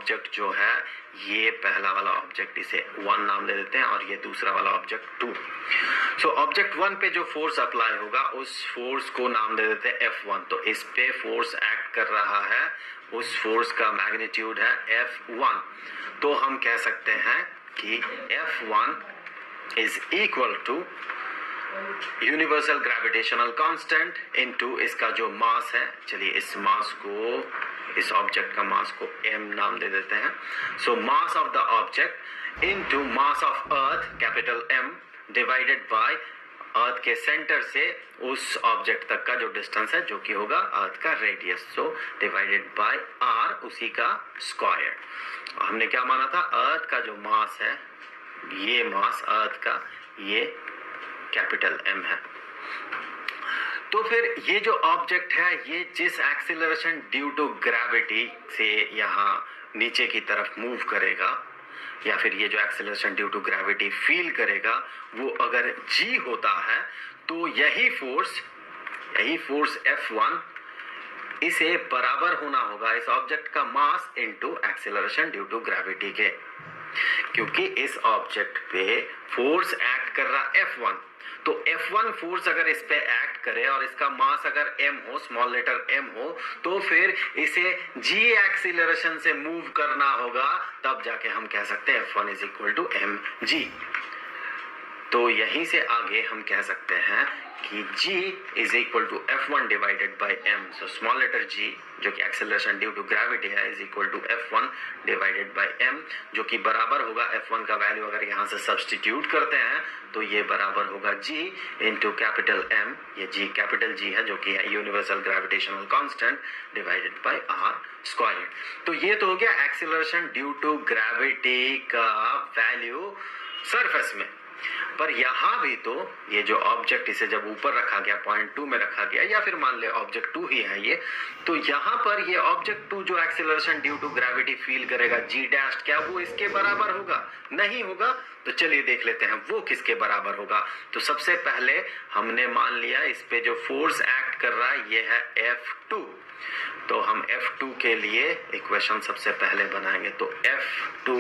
Object जो है ये पहला वाला ऑब्जेक्ट, इसे 1 नाम दे देते हैं और ये दूसरा वाला ऑब्जेक्ट 2। सो ऑब्जेक्ट 1 पे जो फोर्स अप्लाई होगा उस फोर्स को नाम दे देते हैं F1। तो इस पे फोर्स एक्ट कर रहा है, उस फोर्स का मैग्नीट्यूड है F1। तो हम कह सकते हैं कि F1 is equal to universal gravitational constant into इसका जो मास है, चलिए इस मास को, इस ऑब्जेक्ट का मास को m नाम दे देते हैं। So mass of the object into mass of earth capital M divided by earth के सेंटर से उस ऑब्जेक्ट तक का जो डिस्टेंस है जो कि होगा अर्थ का radius, so divided by r, उसी का स्क्वायर। हमने क्या माना था, अर्थ का जो मास है, ये मास अर्थ का, ये कैपिटल M है। तो फिर ये जो ऑब्जेक्ट है ये जिस एक्सीलरेशन ड्यू टू ग्रेविटी से यहाँ नीचे की तरफ मूव करेगा, या फिर ये जो acceleration due to gravity feel करेगा, वो अगर g होता है तो यही फोर्स F1 इसे बराबर होना होगा इस ऑब्जेक्ट का mass into acceleration due to gravity के, क्योंकि इस ऑब्जेक्ट पे फोर्स एक्ट कर रहा F1। तो F1 फोर्स अगर इस पे एक्ट करे और इसका मास अगर m हो, स्मॉल लेटर m हो, तो फिर इसे g एक्सीलरेशन से मूव करना होगा, तब जाके हम कह सकते हैं F1 is equal to mg। तो यहीं से आगे हम कह सकते हैं कि g is equal to F1 divided by m। So small letter g जो कि एक्सेलरेशन ड्यू टू ग्रेविटी है is equal to F1 divided by m, जो कि बराबर होगा F1 का वैल्यू अगर यहाँ से सब्स्टिट्यूट करते हैं तो ये बराबर होगा g इंटू कैपिटल M, ये g कैपिटल G है जो कि है universal gravitational constant divided by r square. तो ये तो हो गया एक्सेलरेशन ड्यू टू ग्रेविटी का वैल्यू सरफेस में। पर यहाँ भी तो ये जो ऑब्जेक्ट, इसे जब ऊपर रखा गया, पॉइंट 2 में रखा गया, या फिर मान ले ऑब्जेक्ट 2 ही है ये, तो यहाँ पर ये ऑब्जेक्ट 2 जो acceleration due to gravity feel करेगा g डैश, क्या वो इसके बराबर होगा? नहीं होगा। तो चलिए देख लेते हैं वो किसके बराबर होगा। तो सबसे पहले हमने मान लिया इस पे जो फोर्स एक्ट कर रहा है ये है F2। तो हम F2 के लिए इक्वेशन सबसे पहले बनाएंगे। तो F2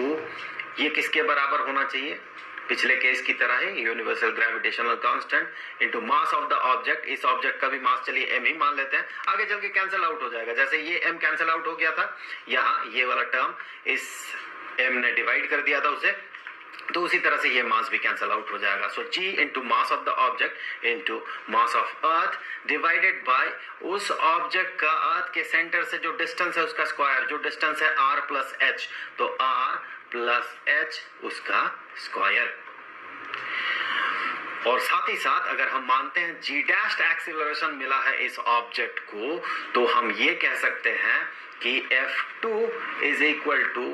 ये किसके बराबर होना चाहिए? पिछले केस की तरह है, universal gravitational constant into mass of the object. इस ऑब्जेक्ट का भी मास चलिए m ही मान लेते हैं, आगे चल के कैंसिल आउट हो जाएगा। जैसे ये m कैंसिल आउट हो गया था, यहाँ ये वाला टर्म इस m ने डिवाइड कर दिया था उसे, तो उसी तरह से ये मास भी कैंसिल आउट हो जाएगा। सो g into mass of the object into mass of earth divided by उस ऑब्जेक्ट का अर्थ के सेंटर से जो डिस्टेंस है उसका स्क्वायर, जो डिस्टेंस है r प्लस h, तो r प्लस h उसका स्क्वायर। और साथ ही साथ अगर हम मानते हैं g डैश एक्सीलरेशन मिला है इस ऑब्जेक्ट को, तो हम ये कह सकते हैं कि F2 is equal to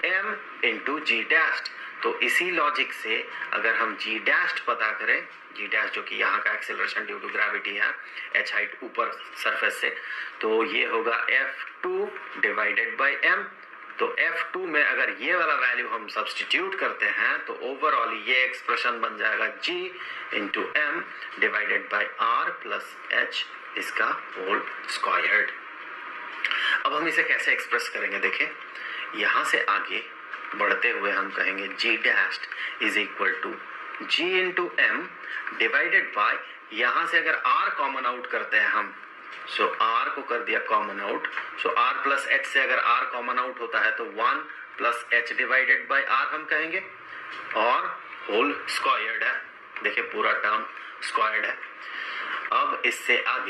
m into g dash. तो इसी लॉजिक से अगर हम g डैश पता करें, g डैश जो कि यहाँ का एक्सेलरेशन ड्यू टू ग्रेविटी है, h हाइट ऊपर सरफेस से, तो ये होगा F2 डिवाइडेड बाय m। तो F2 में अगर ये वाला वैल्यू हम सब्स्टिट्यूट करते हैं तो ओवरऑल ये एक्सप्रेशन बन जाएगा g into m divided bye r plus h इसका होल स्क्वायर्ड। अब हम इसे कैसे एक्सप्रेस करेंगे, देखें, यहाँ से आगे बढ़ते हुए हम कहेंगे g dash is equal to g into m divided by, यहाँ से अगर r कॉमन आउट करते हैं हम, सो r को कर दिया कॉमन आउट, सो r प्लस h से अगर r कॉमन आउट होता है तो 1 plus h divided by r हम कहेंगे, और होल स्क्वायर्ड है। देखिए पूरा टर्म स्क्वायर्ड है। अब इससे आगे